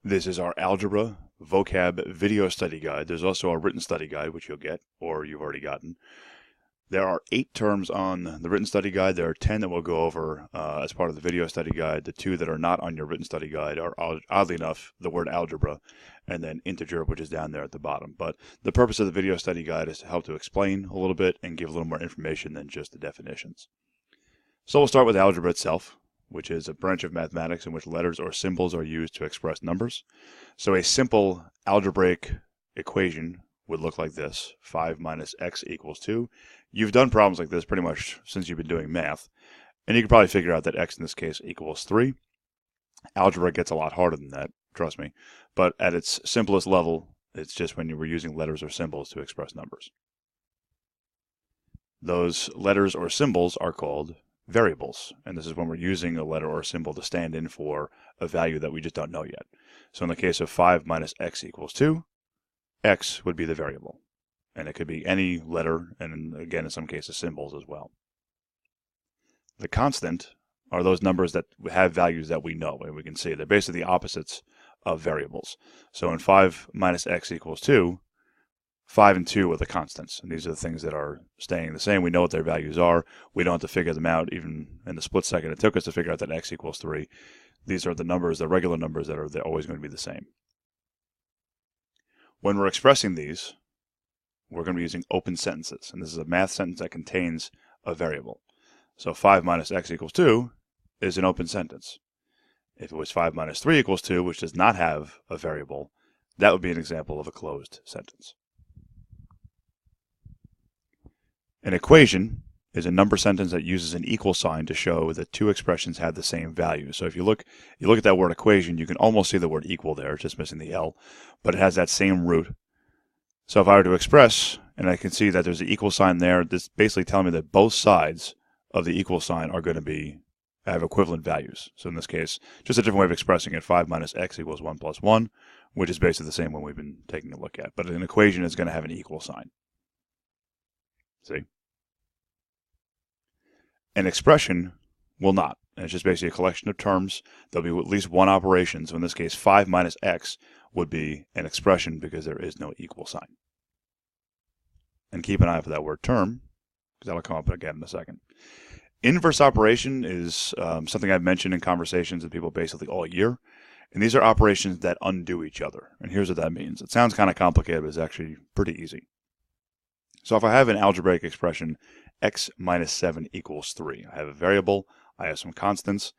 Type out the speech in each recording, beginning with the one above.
This is our Algebra Vocab video study guide. There's also a written study guide, which you'll get, or you've already gotten. There are 8 terms on the written study guide. There are 10 that we'll go over as part of the video study guide. The 2 that are not on your written study guide are, oddly enough, the word algebra and then integer, which is down there at the bottom. But the purpose of the video study guide is to help to explain a little bit and give a little more information than just the definitions. So we'll start with algebra itself, which is a branch of mathematics in which letters or symbols are used to express numbers. So a simple algebraic equation would look like this: 5 minus x equals 2. You've done problems like this pretty much since you've been doing math, and you can probably figure out that x in this case equals 3. Algebra gets a lot harder than that, trust me, but at its simplest level, it's just when you were using letters or symbols to express numbers. Those letters or symbols are called variables, and this is when we're using a letter or a symbol to stand in for a value that we just don't know yet. So in the case of 5 minus x equals 2, x would be the variable, and it could be any letter, and again in some cases symbols as well. The constant are those numbers that have values that we know, and we can see they're basically the opposites of variables. So in 5 minus x equals 2, 5 and 2 are the constants, and these are the things that are staying the same. We know what their values are. We don't have to figure them out even in the split second it took us to figure out that x equals 3. These are the numbers, the regular numbers, that are they're always going to be the same. When we're expressing these, we're going to be using open sentences, and this is a math sentence that contains a variable. So 5 minus x equals 2 is an open sentence. If it was 5 minus 3 equals 2, which does not have a variable, that would be an example of a closed sentence. An equation is a number sentence that uses an equal sign to show that two expressions have the same value. So if you look at that word equation, you can almost see the word equal there, just missing the L, but it has that same root. So if I were to express, and I can see that there's an equal sign there, this basically telling me that both sides of the equal sign are going to have equivalent values. So in this case, just a different way of expressing it, 5 minus x equals 1 plus 1, which is basically the same one we've been taking a look at. But an equation is going to have an equal sign. See? An expression will not. And it's just basically a collection of terms. There'll be at least one operation. So in this case, 5 minus x would be an expression because there is no equal sign. And keep an eye out for that word term, because that'll come up again in a second. Inverse operation is something I've mentioned in conversations with people basically all year. And these are operations that undo each other. And here's what that means. It sounds kind of complicated, but it's actually pretty easy. So if I have an algebraic expression, x minus 7 equals 3. I have a variable, I have some constants.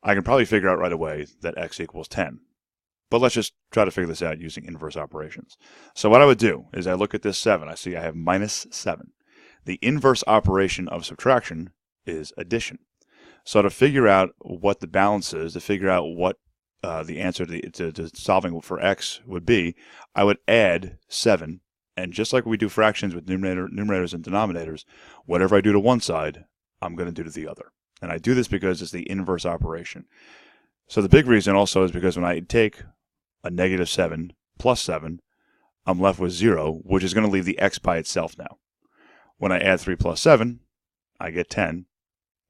I can probably figure out right away that x equals 10. But let's just try to figure this out using inverse operations. So what I would do is I look at this 7. I see I have minus 7. The inverse operation of subtraction is addition. So to figure out what the balance is, to figure out what the answer to solving for x would be, I would add 7. And just like we do fractions with numerators and denominators, whatever I do to one side, I'm going to do to the other. And I do this because it's the inverse operation. So the big reason also is because when I take a negative 7 plus 7, I'm left with 0, which is going to leave the x by itself now. When I add 3 plus 7, I get 10,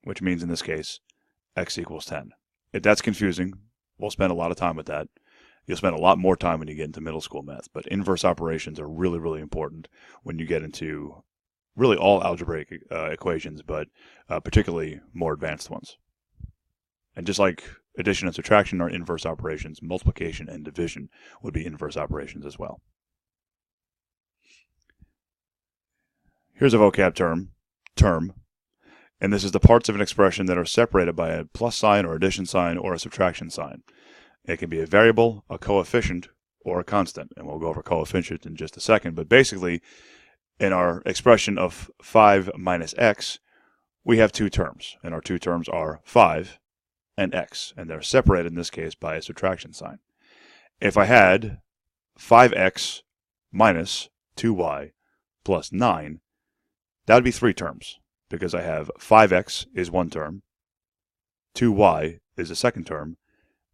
which means in this case, x equals 10. If that's confusing, we'll spend a lot of time with that. You'll spend a lot more time when you get into middle school math, but inverse operations are really, really important when you get into really all algebraic equations, but particularly more advanced ones. And just like addition and subtraction are inverse operations, multiplication and division would be inverse operations as well. Here's a vocab term, and this is the parts of an expression that are separated by a plus sign or addition sign or a subtraction sign. It can be a variable, a coefficient, or a constant, and we'll go over coefficient in just a second. But basically, in our expression of 5 minus x, we have two terms, and our two terms are 5 and x, and they're separated in this case by a subtraction sign. If I had 5x minus 2y plus 9, that would be 3 terms, because I have 5x is one term, 2y is a second term,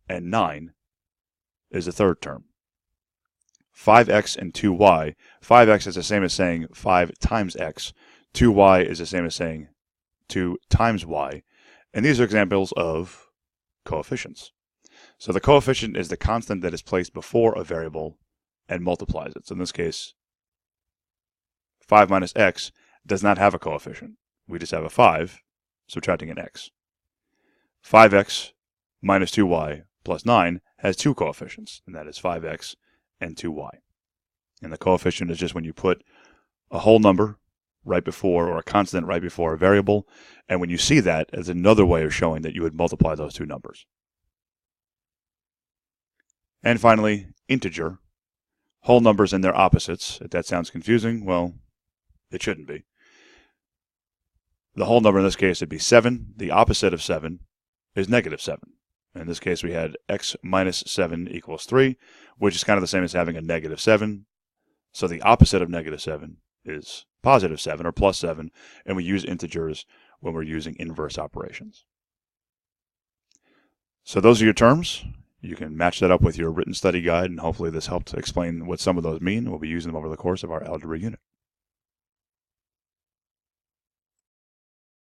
and 9 is the third term. 5x and 2y. 5x is the same as saying 5 times x. 2y is the same as saying 2 times y. And these are examples of coefficients. So the coefficient is the constant that is placed before a variable and multiplies it. So in this case, 5 minus x does not have a coefficient. We just have a 5 subtracting an x. 5x minus 2y plus 9 has two coefficients, and that is 5x and 2y. And the coefficient is just when you put a whole number right before, or a constant right before a variable, and when you see that as another way of showing that you would multiply those two numbers. And finally, integer. Whole numbers and their opposites. If that sounds confusing, well, it shouldn't be. The whole number in this case would be 7. The opposite of 7 is negative 7. In this case, we had x minus 7 equals 3, which is kind of the same as having a negative 7. So the opposite of negative 7 is positive 7 or plus 7, and we use integers when we're using inverse operations. So those are your terms. You can match that up with your written study guide, and hopefully this helped explain what some of those mean. We'll be using them over the course of our algebra unit.